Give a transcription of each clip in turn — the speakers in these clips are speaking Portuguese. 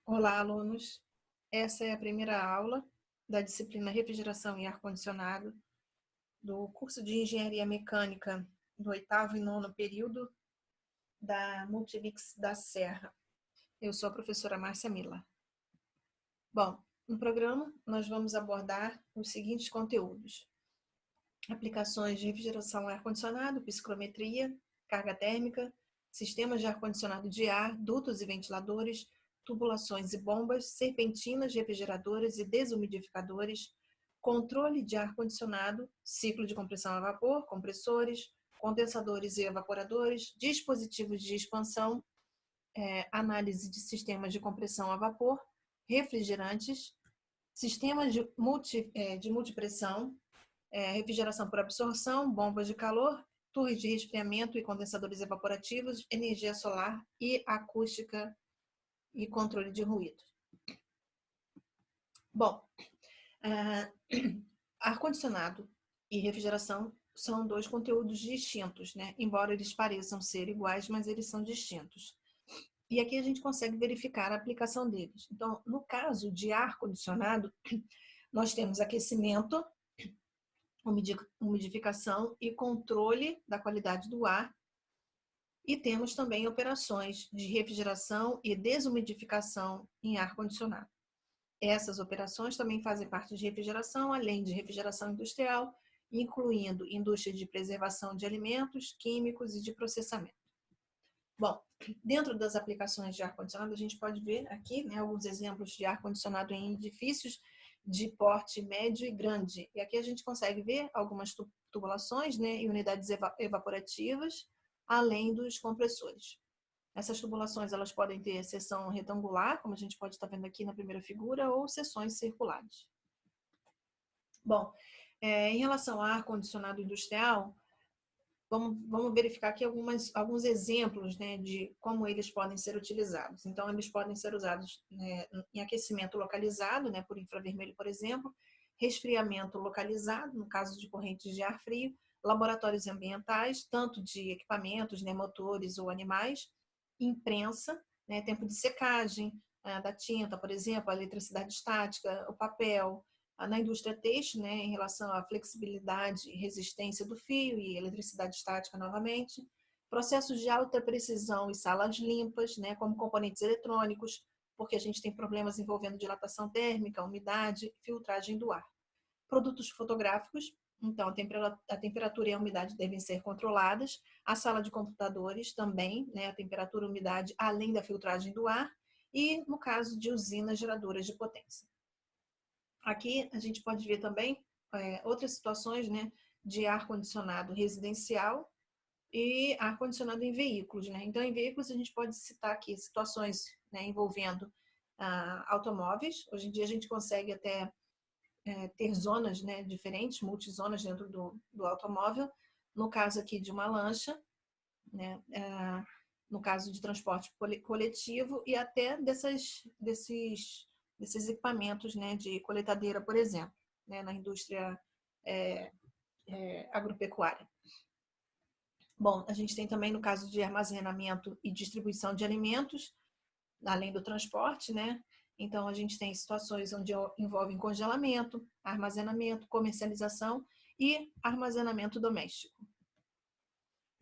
Olá, alunos. Essa é a primeira aula da disciplina Refrigeração e Ar-Condicionado do curso de Engenharia Mecânica do 8º e 9º período da Multimix da Serra. Eu sou a professora Márcia Miller. Bom, no programa nós vamos abordar os seguintes conteúdos: aplicações de refrigeração e ar-condicionado, psicometria, carga térmica, sistemas de ar-condicionado de ar, dutos e ventiladores, tubulações e bombas, serpentinas, refrigeradoras e desumidificadores, controle de ar-condicionado, ciclo de compressão a vapor, compressores, condensadores e evaporadores, dispositivos de expansão, análise de sistemas de compressão a vapor, refrigerantes, sistemas de multipressão, refrigeração por absorção, bombas de calor, torres de resfriamento e condensadores evaporativos, energia solar e acústica e controle de ruído. Bom, ar-condicionado e refrigeração são dois conteúdos distintos, né? Embora eles pareçam ser iguais, mas eles são distintos. E aqui a gente consegue verificar a aplicação deles. Então, no caso de ar-condicionado, nós temos aquecimento, umidificação e controle da qualidade do ar. E temos também operações de refrigeração e desumidificação em ar-condicionado. Essas operações também fazem parte de refrigeração, além de refrigeração industrial, incluindo indústria de preservação de alimentos, químicos e de processamento. Bom, dentro das aplicações de ar-condicionado, a gente pode ver aqui, né, alguns exemplos de ar-condicionado em edifícios de porte médio e grande. E aqui a gente consegue ver algumas tubulações, né, e unidades evaporativas, além dos compressores. Essas tubulações elas podem ter seção retangular, como a gente pode estar vendo aqui na primeira figura, ou seções circulares. Bom, em relação ao ar-condicionado industrial, vamos verificar aqui alguns exemplos, né, de como eles podem ser utilizados. Então, eles podem ser usados, né, em aquecimento localizado, né, por infravermelho, por exemplo, resfriamento localizado, no caso de correntes de ar frio, laboratórios ambientais, tanto de equipamentos, né, motores ou animais, imprensa, né, tempo de secagem da tinta, por exemplo, a eletricidade estática, o papel, na indústria têxtil, né, em relação à flexibilidade e resistência do fio e eletricidade estática novamente, processos de alta precisão e salas limpas, né, como componentes eletrônicos, porque a gente tem problemas envolvendo dilatação térmica, umidade, filtragem do ar. Produtos fotográficos, então a temperatura e a umidade devem ser controladas. A sala de computadores também, né, a temperatura e a umidade, além da filtragem do ar. E no caso de usinas geradoras de potência. Aqui a gente pode ver também outras situações, né, de ar-condicionado residencial e ar-condicionado em veículos, né? Então, em veículos a gente pode citar aqui situações, né, envolvendo automóveis. Hoje em dia a gente consegue até ter zonas, né, diferentes, multizonas dentro do automóvel. No caso aqui de uma lancha, né, no caso de transporte coletivo e até desses equipamentos, né, de coletadeira, por exemplo, né, na indústria agropecuária. Bom, a gente tem também no caso de armazenamento e distribuição de alimentos, além do transporte, né? Então, a gente tem situações onde envolvem congelamento, armazenamento, comercialização e armazenamento doméstico.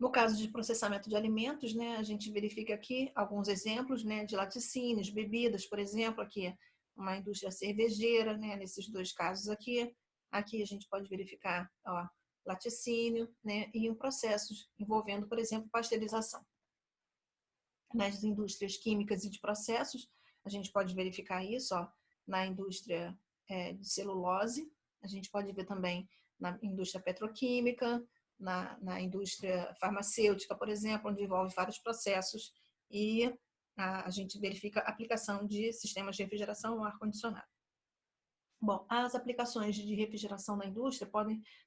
No caso de processamento de alimentos, né, a gente verifica aqui alguns exemplos, né, de laticínios, bebidas, por exemplo, aqui uma indústria cervejeira, né, nesses dois casos aqui. Aqui a gente pode verificar, ó, laticínio, né, e em processos envolvendo, por exemplo, pasteurização. Nas indústrias químicas e de processos, a gente pode verificar isso, ó, na indústria de celulose, a gente pode ver também na indústria petroquímica, na indústria farmacêutica, por exemplo, onde envolve vários processos e a gente verifica a aplicação de sistemas de refrigeração ou ar-condicionado. Bom, as aplicações de refrigeração na indústria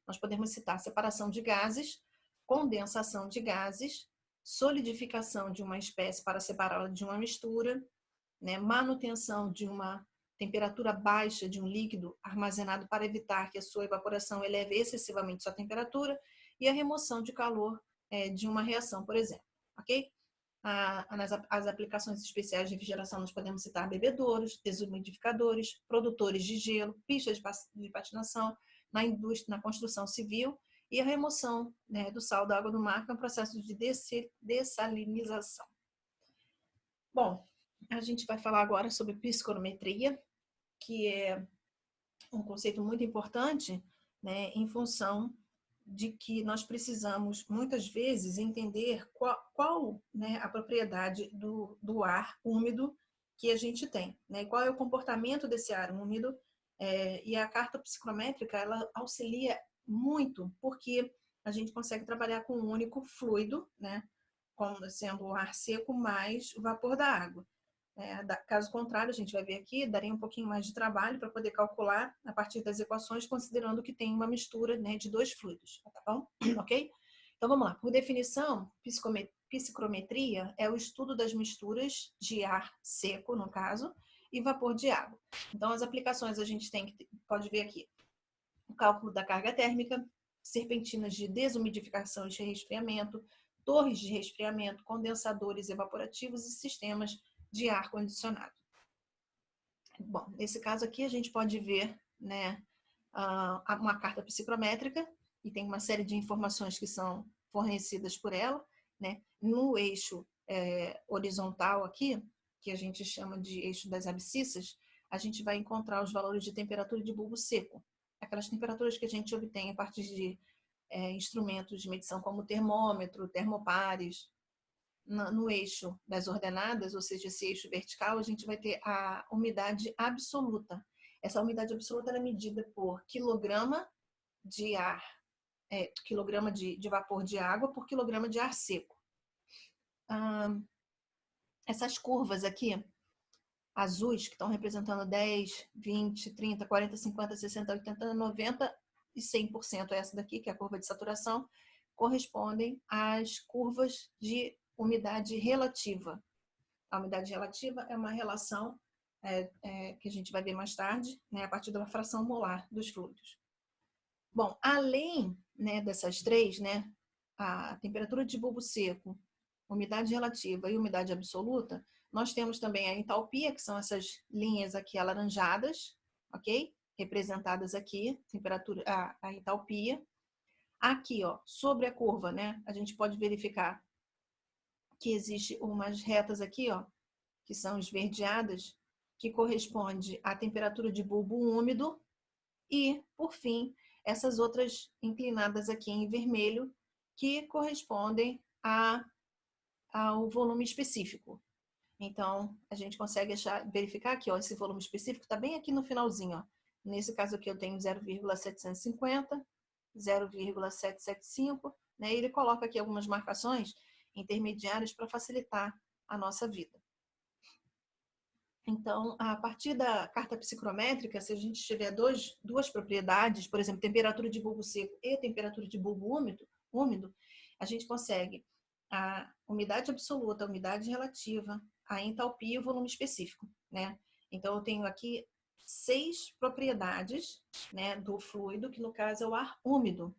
nós podemos citar separação de gases, condensação de gases, solidificação de uma espécie para separá-la de uma mistura, né, manutenção de uma temperatura baixa de um líquido armazenado para evitar que a sua evaporação eleve excessivamente sua temperatura e a remoção de calor de uma reação, por exemplo, ok? As aplicações especiais de refrigeração, nós podemos citar bebedouros, desumidificadores, produtores de gelo, pistas de patinação, na indústria, na construção civil e a remoção, né, do sal da água do mar, que é um processo de dessalinização. Bom, a gente vai falar agora sobre psicrometria, que é um conceito muito importante, né, em função de que nós precisamos, muitas vezes, entender qual né, a propriedade do ar úmido que a gente tem, né? Qual é o comportamento desse ar úmido, e a carta psicométrica, ela auxilia muito, porque a gente consegue trabalhar com um único fluido, né? Como sendo o ar seco mais o vapor da água. Caso contrário, a gente vai ver aqui, daria um pouquinho mais de trabalho para poder calcular a partir das equações, considerando que tem uma mistura, né, de dois fluidos, tá bom? Ok? Então vamos lá. Por definição, psicrometria é o estudo das misturas de ar seco, no caso, e vapor de água. Então as aplicações a gente pode ver aqui o cálculo da carga térmica, serpentinas de desumidificação e de resfriamento, torres de resfriamento, condensadores evaporativos e sistemas de ar condicionado. Bom, nesse caso aqui a gente pode ver, né, uma carta psicométrica e tem uma série de informações que são fornecidas por ela, né? No eixo horizontal aqui, que a gente chama de eixo das abscissas, a gente vai encontrar os valores de temperatura de bulbo seco, aquelas temperaturas que a gente obtém a partir de instrumentos de medição como termômetro, termopares. No eixo das ordenadas, ou seja, esse eixo vertical, a gente vai ter a umidade absoluta. Essa umidade absoluta é medida por quilograma de ar, quilograma de vapor de água por quilograma de ar seco. Essas curvas aqui, azuis, que estão representando 10, 20, 30, 40, 50, 60, 80, 90 e 100%, essa daqui, que é a curva de saturação, correspondem às curvas de umidade relativa. A umidade relativa é uma relação que a gente vai ver mais tarde, né, a partir da fração molar dos fluidos. Bom, além, né, dessas três, né, a temperatura de bulbo seco, umidade relativa e umidade absoluta, nós temos também a entalpia, que são essas linhas aqui alaranjadas, ok? Representadas aqui, temperatura, a entalpia. Aqui, ó, sobre a curva, né, a gente pode verificar que existe umas retas aqui, ó, que são esverdeadas, que corresponde à temperatura de bulbo úmido, e, por fim, essas outras inclinadas aqui em vermelho, que correspondem ao volume específico. Então, a gente consegue verificar aqui, ó, esse volume específico está bem aqui no finalzinho. Ó. Nesse caso aqui eu tenho 0,750, 0,775, né? E ele coloca aqui algumas marcações intermediárias para facilitar a nossa vida. Então, a partir da carta psicrométrica, se a gente tiver duas propriedades, por exemplo, temperatura de bulbo seco e temperatura de bulbo úmido, a gente consegue a umidade absoluta, a umidade relativa, a entalpia e o volume específico, né? Então, eu tenho aqui 6 propriedades, né, do fluido, que no caso é o ar úmido.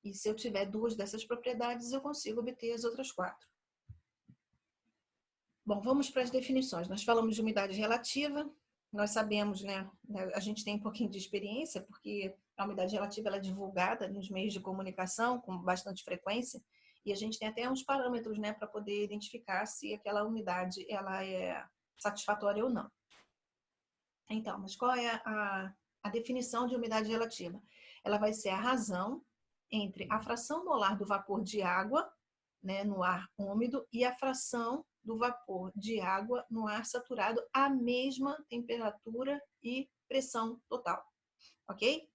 E se eu tiver 2 dessas propriedades, eu consigo obter as outras 4. Bom, vamos para as definições. Nós falamos de umidade relativa, nós sabemos, né, a gente tem um pouquinho de experiência, porque a umidade relativa ela é divulgada nos meios de comunicação com bastante frequência, e a gente tem até uns parâmetros, né, para poder identificar se aquela umidade ela é satisfatória ou não. Então, mas qual é a definição de umidade relativa? Ela vai ser a razão entre a fração molar do vapor de água, né, no ar úmido, e a fração do vapor de água no ar saturado à mesma temperatura e pressão total, ok?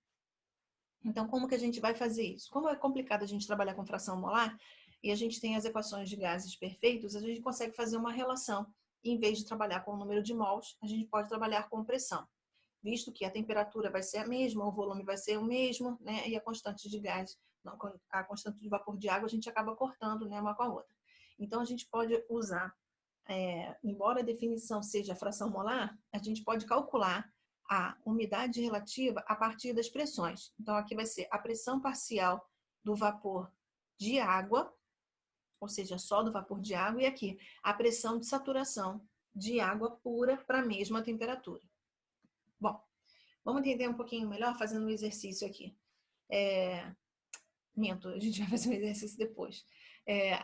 Então, como que a gente vai fazer isso? Como é complicado a gente trabalhar com fração molar e a gente tem as equações de gases perfeitos, a gente consegue fazer uma relação. Em vez de trabalhar com o número de mols, a gente pode trabalhar com pressão, visto que a temperatura vai ser a mesma, o volume vai ser o mesmo, né? E a constante de gás, a constante de vapor de água, a gente acaba cortando, né, uma com a outra. Então, a gente pode usar, embora a definição seja a fração molar, a gente pode calcular a umidade relativa a partir das pressões. Então, aqui vai ser a pressão parcial do vapor de água, ou seja, só do vapor de água, e aqui a pressão de saturação de água pura para a mesma temperatura. Bom, vamos entender um pouquinho melhor fazendo um exercício aqui. Minto, a gente vai fazer um exercício depois.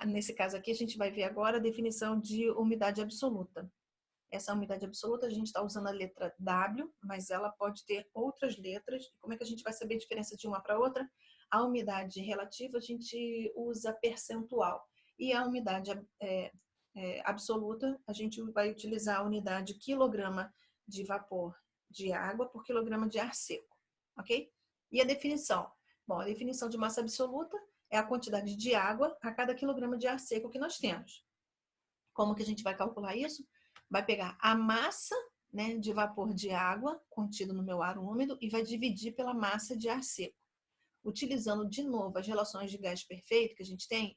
Nesse caso aqui, a gente vai ver agora a definição de umidade absoluta. Essa umidade absoluta, a gente está usando a letra W, mas ela pode ter outras letras. Como é que a gente vai saber a diferença de uma para outra? A umidade relativa, a gente usa percentual. E a umidade absoluta, a gente vai utilizar a unidade quilograma de vapor de água por quilograma de ar seco, ok? E a definição? Bom, a definição de massa absoluta é a quantidade de água a cada quilograma de ar seco que nós temos. Como que a gente vai calcular isso? Vai pegar a massa, né, de vapor de água contido no meu ar úmido e vai dividir pela massa de ar seco. Utilizando de novo as relações de gás perfeito que a gente tem,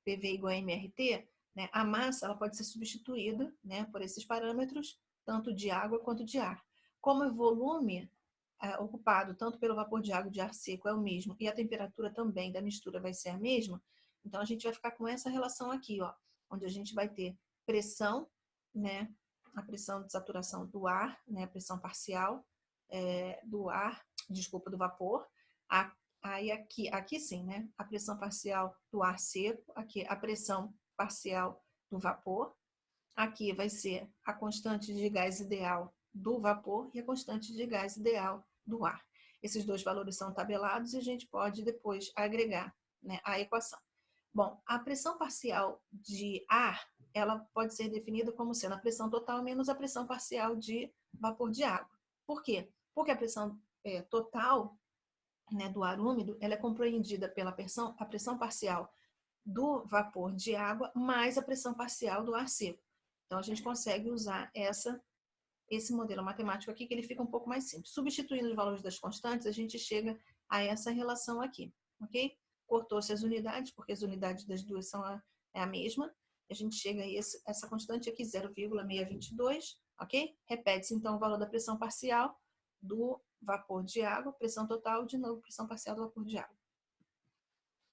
PV igual a MRT, né, a massa ela pode ser substituída, né, por esses parâmetros, tanto de água quanto de ar. Como o volume ocupado tanto pelo vapor de água e de ar seco é o mesmo e a temperatura também da mistura vai ser a mesma, então a gente vai ficar com essa relação aqui, ó, onde a gente vai ter pressão, né, a pressão de saturação do ar, né, a pressão parcial do ar, desculpa, do vapor. Aí aqui sim, né, a pressão parcial do ar seco, aqui a pressão parcial do vapor. Aqui vai ser a constante de gás ideal do vapor e a constante de gás ideal do ar. Esses dois valores são tabelados e a gente pode depois agregar, né, a equação. Bom, a pressão parcial de ar, ela pode ser definida como sendo a pressão total menos a pressão parcial de vapor de água. Por quê? Porque a pressão total, né, do ar úmido, ela é compreendida pela a pressão parcial do vapor de água mais a pressão parcial do ar seco. Então, a gente consegue usar esse modelo matemático aqui, que ele fica um pouco mais simples. Substituindo os valores das constantes, a gente chega a essa relação aqui, ok? Cortou-se as unidades, porque as unidades das duas são a mesma. A gente chega a essa constante aqui, 0,622, ok? Repete-se, então, o valor da pressão parcial do vapor de água, pressão total, de novo, pressão parcial do vapor de água.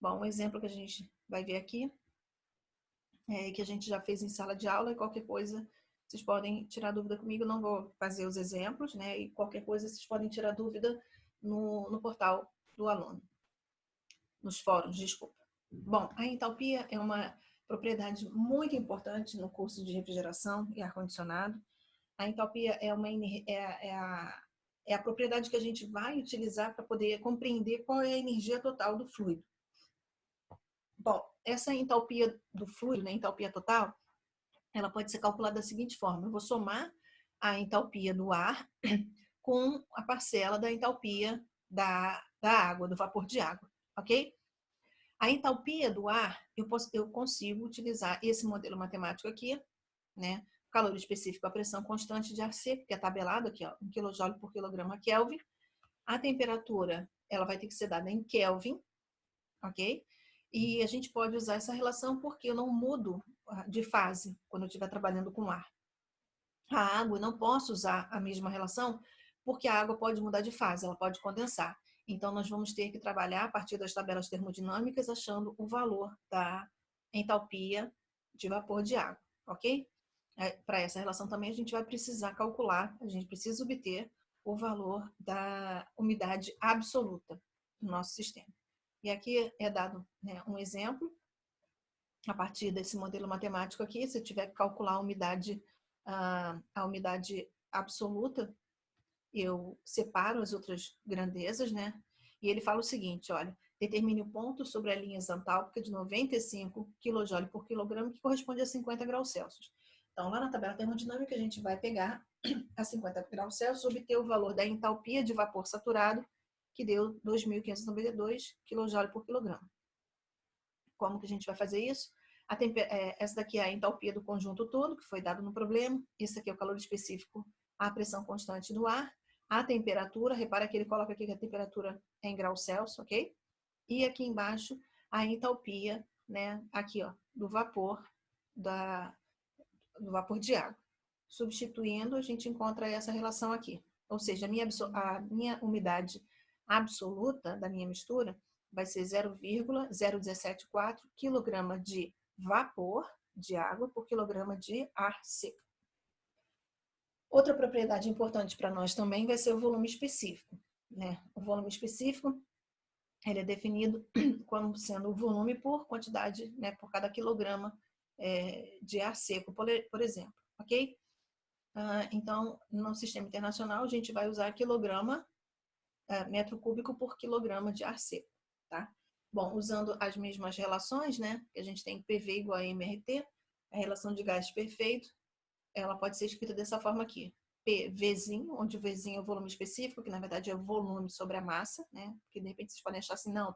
Bom, um exemplo que a gente vai ver aqui, que a gente já fez em sala de aula, e qualquer coisa vocês podem tirar dúvida comigo, não vou fazer os exemplos, né? E qualquer coisa vocês podem tirar dúvida no portal do aluno, nos fóruns, desculpa. Bom, a entalpia é uma propriedade muito importante no curso de refrigeração e ar-condicionado. A entalpia é a propriedade que a gente vai utilizar para poder compreender qual é a energia total do fluido. Bom, essa entalpia do fluido, né, entalpia total, ela pode ser calculada da seguinte forma: eu vou somar a entalpia do ar com a parcela da entalpia da água, do vapor de água, ok? A entalpia do ar, eu consigo utilizar esse modelo matemático aqui, né? O calor específico, a pressão constante de ar seco, que é tabelado aqui, ó, 1 kJ por quilograma Kelvin. A temperatura, ela vai ter que ser dada em Kelvin, ok? E a gente pode usar essa relação porque eu não mudo de fase quando eu estiver trabalhando com ar. A água, eu não posso usar a mesma relação porque a água pode mudar de fase, ela pode condensar. Então, nós vamos ter que trabalhar a partir das tabelas termodinâmicas achando o valor da entalpia de vapor de água, ok? Para essa relação também a gente vai precisar calcular, a gente precisa obter o valor da umidade absoluta do nosso sistema. E aqui é dado, né, um exemplo, a partir desse modelo matemático aqui, se eu tiver que calcular a umidade absoluta, eu separo as outras grandezas, né? E ele fala o seguinte, olha, determine o ponto sobre a linha exantálpica de 95 kJ por quilograma, que corresponde a 50 graus Celsius. Então, lá na tabela termodinâmica, a gente vai pegar a 50 graus Celsius, obter o valor da entalpia de vapor saturado, que deu 2.592 kJ por quilograma. Como que a gente vai fazer isso? Essa daqui é a entalpia do conjunto todo, que foi dado no problema. Esse aqui é o calor específico, a pressão constante do ar. A temperatura, repara que ele coloca aqui que a temperatura é em graus Celsius, ok? E aqui embaixo, a entalpia, né, aqui, ó, do vapor de água. Substituindo, a gente encontra essa relação aqui. Ou seja, a minha umidade absoluta da minha mistura vai ser 0,0174 kg de vapor de água por quilograma de ar seco. Outra propriedade importante para nós também vai ser o volume específico, né? O volume específico, ele é definido como sendo o volume por quantidade, né, por cada quilograma de ar seco, por exemplo, ok? Então, no sistema internacional, a gente vai usar quilograma, metro cúbico por quilograma de ar seco, tá? Bom, usando as mesmas relações, né, que a gente tem PV igual a MRT, a relação de gás perfeito, ela pode ser escrita dessa forma aqui. PVzinho, onde o Vzinho é o volume específico, que na verdade é o volume sobre a massa, né? Porque de repente vocês podem achar assim, não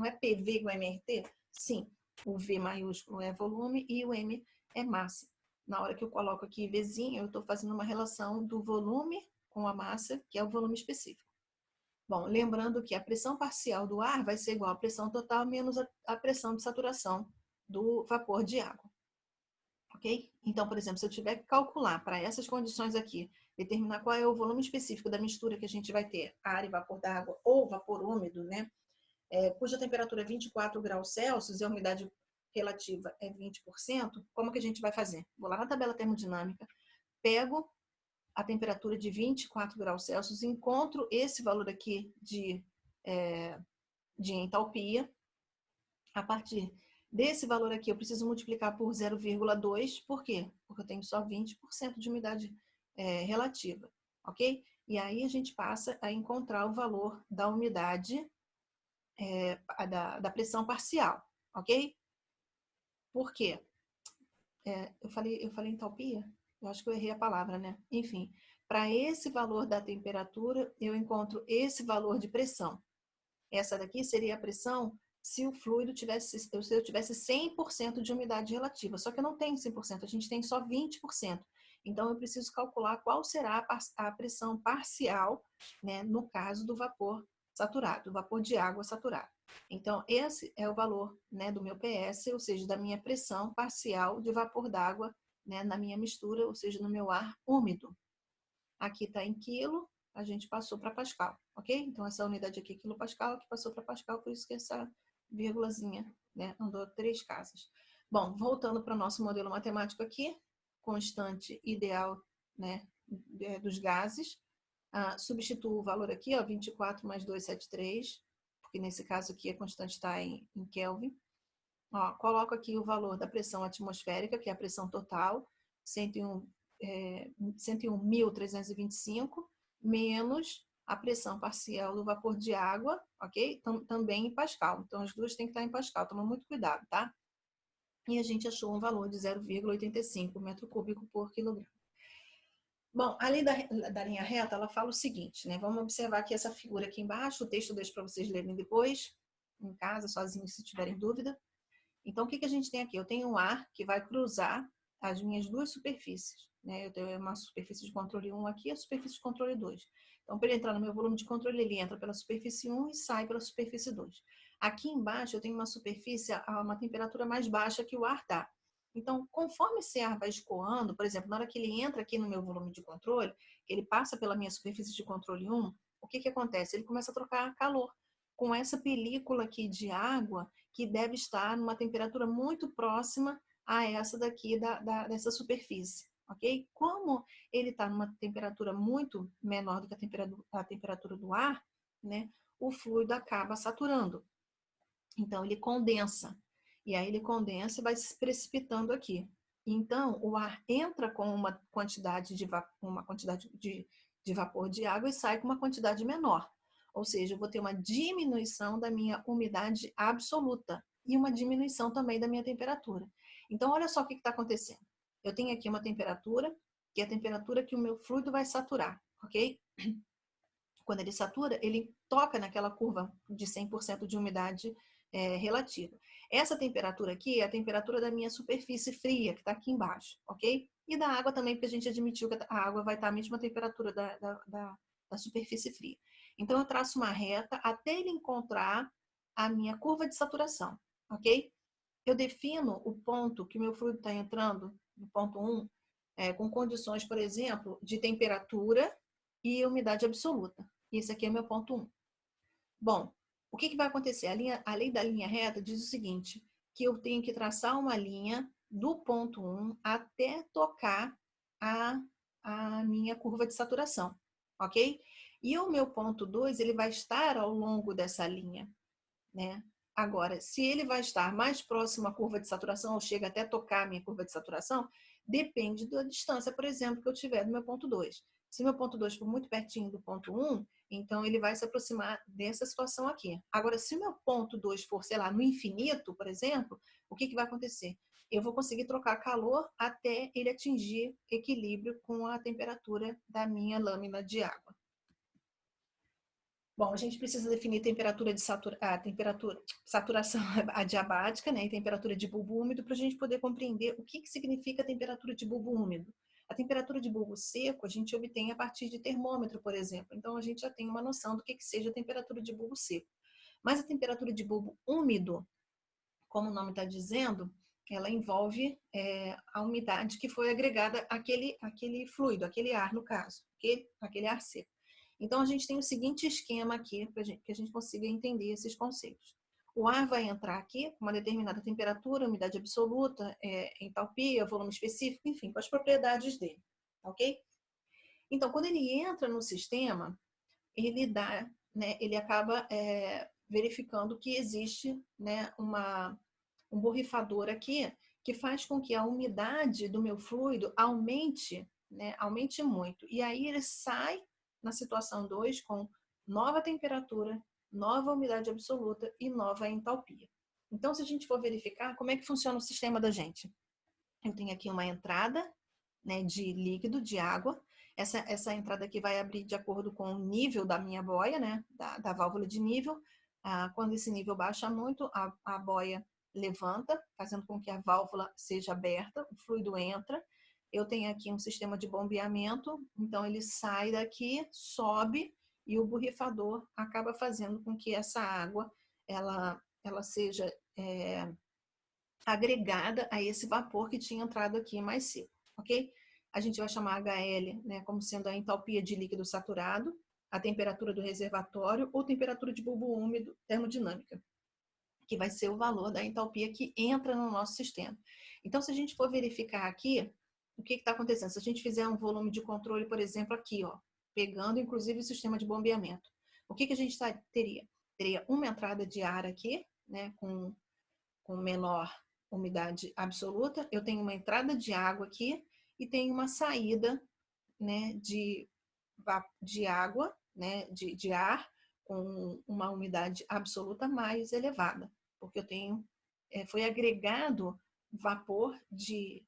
é PV igual a MRT? Sim, o V maiúsculo é volume e o M é massa. Na hora que eu coloco aqui Vzinho, eu estou fazendo uma relação do volume com a massa, que é o volume específico. Bom, lembrando que a pressão parcial do ar vai ser igual à pressão total menos a pressão de saturação do vapor de água. Ok? Então, por exemplo, se eu tiver que calcular para essas condições aqui, determinar qual é o volume específico da mistura que a gente vai ter, ar e vapor d'água ou vapor úmido, né? Cuja temperatura é 24 graus Celsius e a umidade relativa é 20%, como que a gente vai fazer? Vou lá na tabela termodinâmica, pego a temperatura de 24 graus Celsius, encontro esse valor aqui de entalpia. A partir desse valor aqui, eu preciso multiplicar por 0,2. Por quê? Porque eu tenho só 20% de umidade relativa, ok? E aí a gente passa a encontrar o valor da umidade da pressão parcial, ok? Por quê? Eu falei entalpia? Eu acho que eu errei a palavra, né? Enfim, para esse valor da temperatura, eu encontro esse valor de pressão. Essa daqui seria a pressão se o fluido tivesse, se eu tivesse 100% de umidade relativa. Só que eu não tenho 100%, a gente tem só 20%. Então, eu preciso calcular qual será a pressão parcial, né, no caso do vapor saturado, do vapor de água saturado. Então, esse é o valor, né, do meu PS, ou seja, da minha pressão parcial de vapor d'água, né, na minha mistura, ou seja, no meu ar úmido. Aqui está em quilo, a gente passou para Pascal, ok? Então, essa unidade aqui é quilopascal, que passou para Pascal, por isso que essa vírgulazinha, né, andou 3 casas. Bom, voltando para o nosso modelo matemático aqui, constante ideal, né, dos gases, substituo o valor aqui, ó, 24 mais 273, porque nesse caso aqui a constante está em Kelvin. Ó, coloco aqui o valor da pressão atmosférica, que é a pressão total, 101.325, menos a pressão parcial do vapor de água, ok? Também em Pascal. Então, as duas têm que estar em Pascal. Toma muito cuidado, tá? E a gente achou um valor de 0,85 metro cúbico por quilograma. Bom, a lei da linha reta, ela fala o seguinte, né? Vamos observar aqui essa figura aqui embaixo, o texto eu deixo para vocês lerem depois, em casa, sozinhos, se tiverem dúvida. Então, o que a gente tem aqui? Eu tenho um ar que vai cruzar as minhas duas superfícies, né? Eu tenho uma superfície de controle 1 aqui e a superfície de controle 2. Então, para ele entrar no meu volume de controle, ele entra pela superfície 1 e sai pela superfície 2. Aqui embaixo, eu tenho uma superfície a uma temperatura mais baixa que o ar está. Então, conforme esse ar vai escoando, por exemplo, na hora que ele entra aqui no meu volume de controle, que ele passa pela minha superfície de controle 1, o que acontece? Ele começa a trocar calor com essa película aqui de água que deve estar numa temperatura muito próxima a essa daqui dessa superfície, ok? Como ele está numa temperatura muito menor do que a temperatura do ar, né, o fluido acaba saturando. Então, ele condensa. E aí ele condensa e vai se precipitando aqui. Então, o ar entra com uma quantidade de vapor de água e sai com uma quantidade menor. Ou seja, eu vou ter uma diminuição da minha umidade absoluta e uma diminuição também da minha temperatura. Então, olha só o que está acontecendo. Eu tenho aqui uma temperatura, que é a temperatura que o meu fluido vai saturar, ok? Quando ele satura, ele toca naquela curva de 100% de umidade relativa. Essa temperatura aqui é a temperatura da minha superfície fria, que está aqui embaixo, ok? E da água também, porque a gente admitiu que a água vai estar à mesma temperatura da superfície fria. Então, eu traço uma reta até ele encontrar a minha curva de saturação, ok? Eu defino o ponto que o meu fluido está entrando, no ponto 1, com condições, por exemplo, de temperatura e umidade absoluta. Esse aqui é o meu ponto 1. Bom, o que vai acontecer? A lei da linha reta diz o seguinte, que eu tenho que traçar uma linha do ponto 1 até tocar a, a minha curva de saturação, ok? E o meu ponto 2, ele vai estar ao longo dessa linha, né? Agora, se ele vai estar mais próximo à curva de saturação, ou chega até tocar a minha curva de saturação, depende da distância, por exemplo, que eu tiver do meu ponto 2. Se meu ponto 2 for muito pertinho do ponto 1, então ele vai se aproximar dessa situação aqui. Agora, se o meu ponto 2 for, sei lá, no infinito, por exemplo, o que vai acontecer? Eu vou conseguir trocar calor até ele atingir equilíbrio com a temperatura da minha lâmina de água. Bom, a gente precisa definir temperatura de saturação adiabática, né, e temperatura de bulbo úmido para a gente poder compreender o que significa temperatura de bulbo úmido. A temperatura de bulbo seco a gente obtém a partir de termômetro, por exemplo. Então, a gente já tem uma noção do que seja a temperatura de bulbo seco. Mas a temperatura de bulbo úmido, como o nome está dizendo, ela envolve a umidade que foi agregada àquele fluido, aquele ar, no caso, aquele ar seco. Então, a gente tem o seguinte esquema aqui, para que a gente consiga entender esses conceitos. O ar vai entrar aqui com uma determinada temperatura, umidade absoluta, entalpia, volume específico, enfim, com as propriedades dele, ok? Então, quando ele entra no sistema, ele acaba verificando que existe, né, um borrifador aqui que faz com que a umidade do meu fluido aumente, né, aumente muito. E aí ele sai na situação 2 com nova temperatura, nova umidade absoluta e nova entalpia. Então, se a gente for verificar, como é que funciona o sistema da gente? Eu tenho aqui uma entrada, né, de líquido, de água. Essa entrada aqui vai abrir de acordo com o nível da minha boia, né, da válvula de nível. Quando esse nível baixa muito, a boia levanta, fazendo com que a válvula seja aberta, o fluido entra. Eu tenho aqui um sistema de bombeamento, então ele sai daqui, sobe e o borrifador acaba fazendo com que essa água ela seja agregada a esse vapor que tinha entrado aqui mais cedo, ok? A gente vai chamar HL, né, como sendo a entalpia de líquido saturado, a temperatura do reservatório ou temperatura de bulbo úmido termodinâmica, que vai ser o valor da entalpia que entra no nosso sistema. Então, se a gente for verificar aqui, o que está acontecendo? Se a gente fizer um volume de controle, por exemplo, aqui, ó, pegando inclusive o sistema de bombeamento, o que a gente teria? Teria uma entrada de ar aqui, né, com menor umidade absoluta, eu tenho uma entrada de água aqui e tenho uma saída, né, de água, né, de ar com uma umidade absoluta mais elevada, porque eu tenho foi agregado vapor de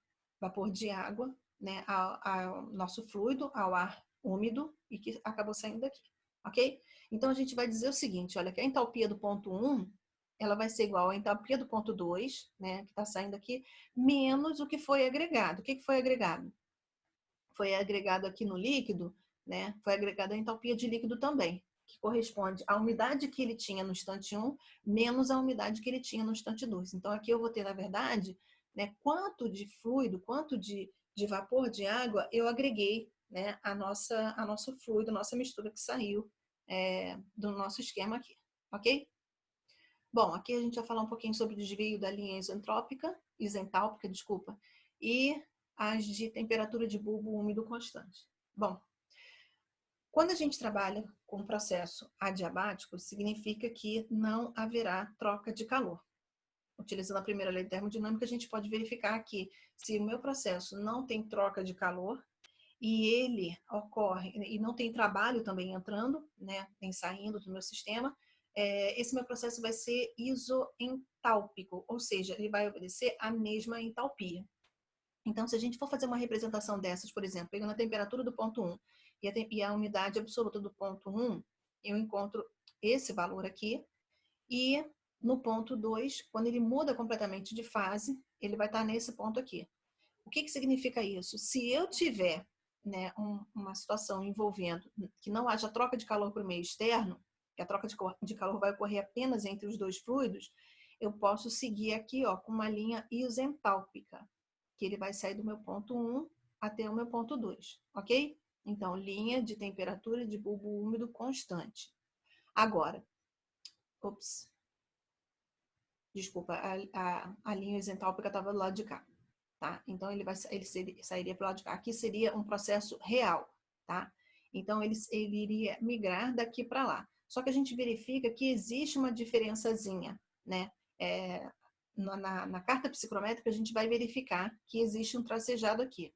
água, né, ao nosso fluido, ao ar úmido e que acabou saindo daqui, ok? Então a gente vai dizer o seguinte, olha, que a entalpia do ponto 1 ela vai ser igual à entalpia do ponto 2, né, que está saindo aqui, menos o que foi agregado. O que foi agregado? Foi agregado aqui no líquido, né, foi agregado a entalpia de líquido também, que corresponde à umidade que ele tinha no instante 1, menos a umidade que ele tinha no instante 2. Então, aqui eu vou ter, na verdade, né, quanto de fluido, quanto de vapor de água eu agreguei, né, a nosso fluido, a nossa mistura que saiu do nosso esquema aqui, ok? Bom, aqui a gente vai falar um pouquinho sobre o desvio da linha isentálpica, desculpa, e as de temperatura de bulbo úmido constante. Bom, quando a gente trabalha com um processo adiabático, significa que não haverá troca de calor. Utilizando a primeira lei de termodinâmica, a gente pode verificar que se o meu processo não tem troca de calor e ele ocorre, e não tem trabalho também entrando, né, nem saindo do meu sistema, esse meu processo vai ser isoentálpico, ou seja, ele vai obedecer a mesma entalpia. Então, se a gente for fazer uma representação dessas, por exemplo, pegando a temperatura do ponto 1 e a umidade absoluta do ponto 1, eu encontro esse valor aqui, e no ponto 2, quando ele muda completamente de fase, ele vai estar nesse ponto aqui. O que significa isso? Se eu tiver, né, uma situação envolvendo que não haja troca de calor para o meio externo, que a troca de calor vai ocorrer apenas entre os dois fluidos, eu posso seguir aqui, ó, com uma linha isentálpica, que ele vai sair do meu ponto 1 até o meu ponto 2, ok? Então, linha de temperatura de bulbo úmido constante. Agora, Desculpa, a linha isentálpica estava do lado de cá, tá? Então, ele sairia pelo lado de cá. Aqui seria um processo real, tá? Então, ele iria migrar daqui para lá. Só que a gente verifica que existe uma diferençazinha, né? Na carta psicrométrica, a gente vai verificar que existe um tracejado aqui.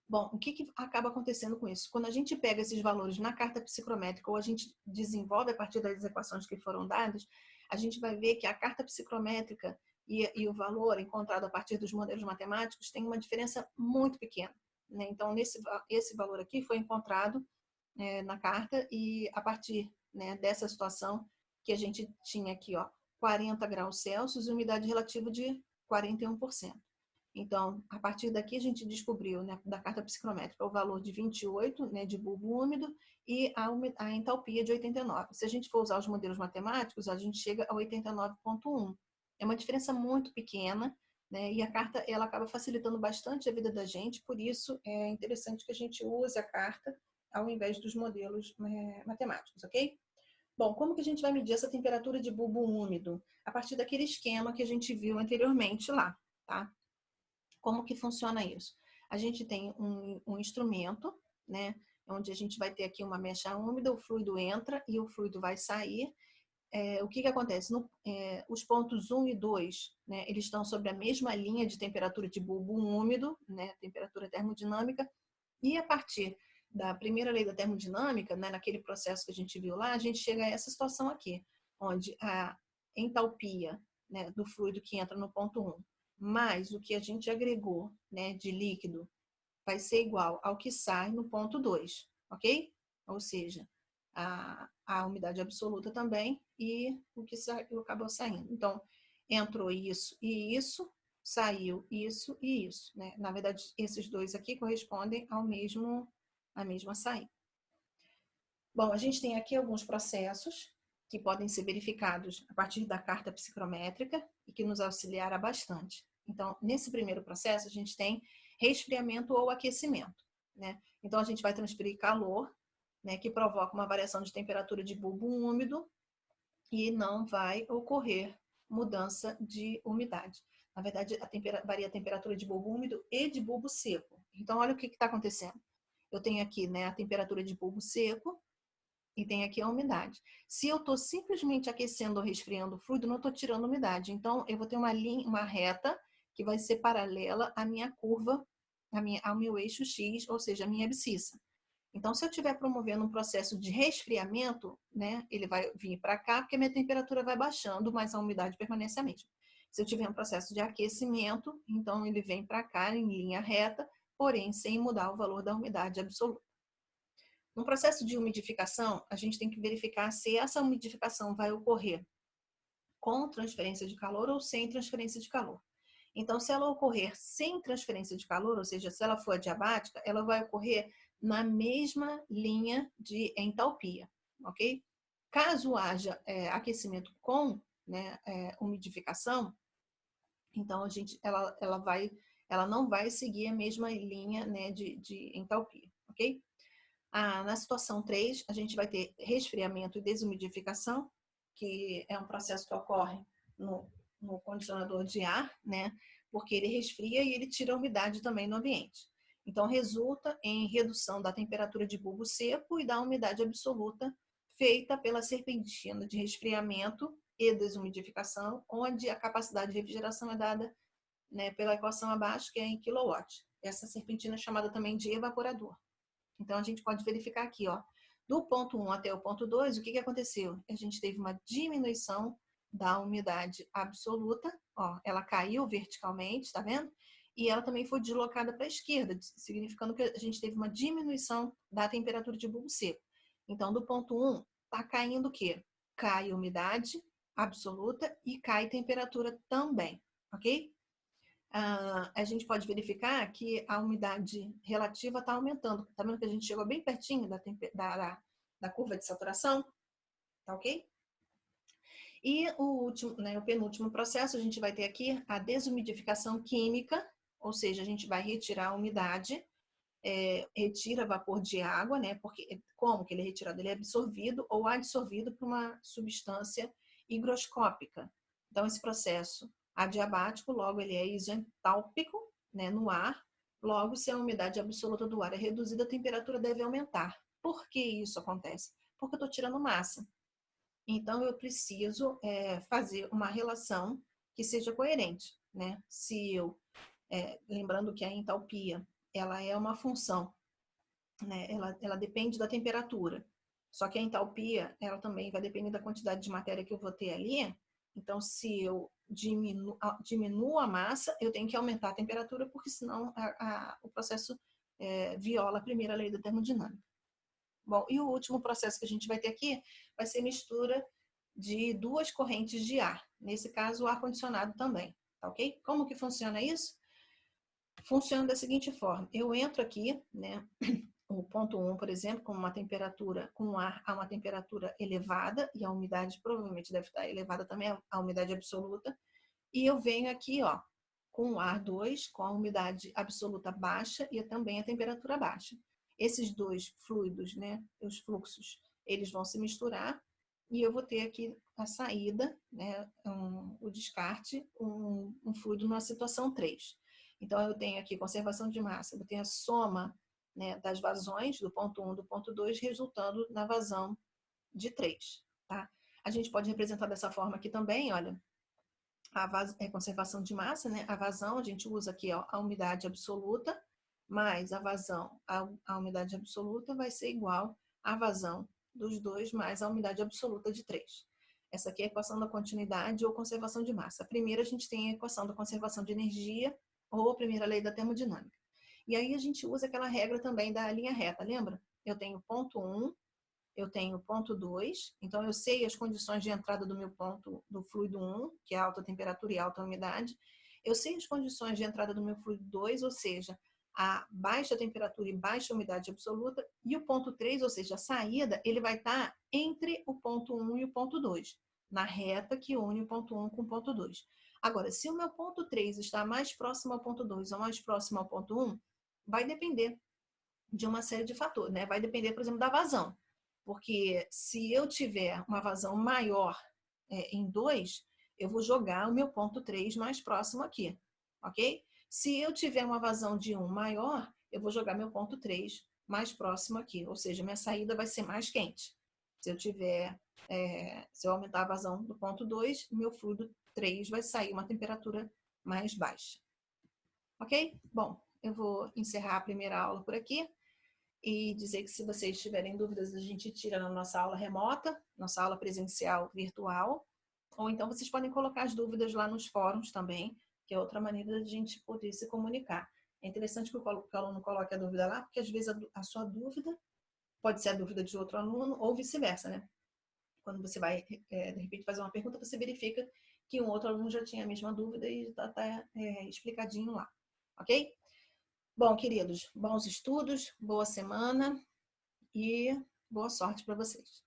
Bom, o que acaba acontecendo com isso? Quando a gente pega esses valores na carta psicrométrica ou a gente desenvolve a partir das equações que foram dadas, a gente vai ver que a carta psicrométrica e o valor encontrado a partir dos modelos matemáticos tem uma diferença muito pequena, né? Então, esse valor aqui foi encontrado na carta e a partir, né, dessa situação que a gente tinha aqui, ó, 40 graus Celsius e umidade relativa de 41%. Então, a partir daqui a gente descobriu, né, da carta psicrométrica, o valor de 28, né, de bulbo úmido e a entalpia de 89. Se a gente for usar os modelos matemáticos, a gente chega a 89,1. É uma diferença muito pequena, né, e a carta ela acaba facilitando bastante a vida da gente, por isso é interessante que a gente use a carta ao invés dos modelos matemáticos, ok? Bom, como que a gente vai medir essa temperatura de bulbo úmido? A partir daquele esquema que a gente viu anteriormente lá, tá? Como que funciona isso? A gente tem um instrumento, né? Onde a gente vai ter aqui uma mecha úmida, o fluido entra e o fluido vai sair. O que acontece? Os pontos 1 e 2, né, eles estão sobre a mesma linha de temperatura de bulbo úmido, né, temperatura termodinâmica, e a partir da primeira lei da termodinâmica, né, naquele processo que a gente viu lá, a gente chega a essa situação aqui, onde a entalpia, né, do fluido que entra no ponto 1, mais o que a gente agregou, né, de líquido, vai ser igual ao que sai no ponto 2, ok? Ou seja, a umidade absoluta também e o que acabou saindo. Então, entrou isso e isso, saiu isso e isso, né? Na verdade, esses dois aqui correspondem à mesma saída. Bom, a gente tem aqui alguns processos que podem ser verificados a partir da carta psicrométrica e que nos auxiliará bastante. Então, nesse primeiro processo, a gente tem resfriamento ou aquecimento, né? Então, a gente vai transferir calor, né, que provoca uma variação de temperatura de bulbo úmido e não vai ocorrer mudança de umidade. Na verdade, varia a temperatura de bulbo úmido e de bulbo seco. Então, olha o que está acontecendo. Eu tenho aqui, né, a temperatura de bulbo seco e tem aqui a umidade. Se eu estou simplesmente aquecendo ou resfriando o fluido, não estou tirando umidade. Então, eu vou ter uma linha, uma reta que vai ser paralela à minha curva, ao meu eixo X, ou seja, a minha abscissa. Então, se eu estiver promovendo um processo de resfriamento, né, ele vai vir para cá, porque a minha temperatura vai baixando, mas a umidade permanece a mesma. Se eu tiver um processo de aquecimento, então ele vem para cá em linha reta, porém sem mudar o valor da umidade absoluta. No processo de umidificação, a gente tem que verificar se essa umidificação vai ocorrer com transferência de calor ou sem transferência de calor. Então, se ela ocorrer sem transferência de calor, ou seja, se ela for adiabática, ela vai ocorrer na mesma linha de entalpia, ok? Caso haja aquecimento com, né, umidificação, então ela não vai seguir a mesma linha, né, de entalpia, ok? Na situação 3, a gente vai ter resfriamento e desumidificação, que é um processo que ocorre no condicionador de ar, né? Porque ele resfria e ele tira a umidade também no ambiente. Então, resulta em redução da temperatura de bulbo seco e da umidade absoluta feita pela serpentina de resfriamento e desumidificação, onde a capacidade de refrigeração é dada, né, pela equação abaixo, que é em kilowatt. Essa serpentina é chamada também de evaporador. Então, a gente pode verificar aqui, ó, do ponto 1 até o ponto 2, o que aconteceu? A gente teve uma diminuição da umidade absoluta, ó, ela caiu verticalmente, tá vendo? E ela também foi deslocada para a esquerda, significando que a gente teve uma diminuição da temperatura de bulbo seco. Então, do ponto 1, tá caindo o quê? Cai umidade absoluta e cai temperatura também, ok? A gente pode verificar que a umidade relativa está aumentando. Está vendo que a gente chegou bem pertinho da curva de saturação? Tá ok? E o último, né, o penúltimo processo, a gente vai ter aqui a desumidificação química, ou seja, a gente vai retirar a umidade, retira vapor de água, né? Porque como que ele é retirado? Ele é absorvido ou adsorvido por uma substância higroscópica, Então, esse processo adiabático, logo ele é isentálpico, né, no ar. Logo, se a umidade absoluta do ar é reduzida, a temperatura deve aumentar. Por que isso acontece? Porque eu estou tirando massa. Então, eu preciso fazer uma relação que seja coerente, né? Se eu, lembrando que a entalpia, ela é uma função, né? Ela depende da temperatura. Só que a entalpia, ela também vai depender da quantidade de matéria que eu vou ter ali. Então, se eu diminuo a massa, eu tenho que aumentar a temperatura, porque senão o processo viola a primeira lei da termodinâmica. Bom, e o último processo que a gente vai ter aqui vai ser mistura de duas correntes de ar. Nesse caso, o ar-condicionado também, tá ok? Como que funciona isso? Funciona da seguinte forma. Eu entro aqui, né, o ponto 1, por exemplo, com uma temperatura, com o ar a uma temperatura elevada, e a umidade provavelmente deve estar elevada também, a umidade absoluta, e eu venho aqui, ó, com o ar 2, com a umidade absoluta baixa e também a temperatura baixa. Esses dois fluidos, né, os fluxos, eles vão se misturar e eu vou ter aqui a saída, né, o descarte, um fluido numa situação 3. Então, eu tenho aqui conservação de massa, eu tenho a soma, né, das vazões do ponto 1 do ponto 2, resultando na vazão de 3. Tá? A gente pode representar dessa forma aqui também, olha, conservação de massa, né? A vazão, a gente usa aqui ó, a umidade absoluta, mais a vazão, a umidade absoluta vai ser igual à vazão dos dois mais a umidade absoluta de 3. Essa aqui é a equação da continuidade ou conservação de massa. A primeira a gente tem a equação da conservação de energia ou a primeira lei da termodinâmica. E aí a gente usa aquela regra também da linha reta, lembra? Eu tenho ponto 1, eu tenho ponto 2, então eu sei as condições de entrada do meu ponto do fluido 1, que é alta temperatura e alta umidade. Eu sei as condições de entrada do meu fluido 2, ou seja, a baixa temperatura e baixa umidade absoluta, e o ponto 3, ou seja, a saída, ele vai estar entre o ponto 1 e o ponto 2, na reta que une o ponto 1 com o ponto 2. Agora, se o meu ponto 3 está mais próximo ao ponto 2 ou mais próximo ao ponto 1, vai depender de uma série de fatores, né? Vai depender, por exemplo, da vazão. Porque se eu tiver uma vazão maior em 2, eu vou jogar o meu ponto 3 mais próximo aqui, ok? Se eu tiver uma vazão de 1 maior, eu vou jogar meu ponto 3 mais próximo aqui, ou seja, minha saída vai ser mais quente. Se eu tiver, se eu aumentar a vazão do ponto 2, meu fluido 3 vai sair uma temperatura mais baixa. Ok? Bom, eu vou encerrar a primeira aula por aqui e dizer que se vocês tiverem dúvidas, a gente tira na nossa aula remota, nossa aula presencial virtual, ou então vocês podem colocar as dúvidas lá nos fóruns também, que é outra maneira de a gente poder se comunicar. É interessante que o aluno coloque a dúvida lá, porque às vezes a sua dúvida pode ser a dúvida de outro aluno ou vice-versa, né? Quando você vai, de repente, fazer uma pergunta, você verifica que um outro aluno já tinha a mesma dúvida e está explicadinho lá, ok? Bom, queridos, bons estudos, boa semana e boa sorte para vocês.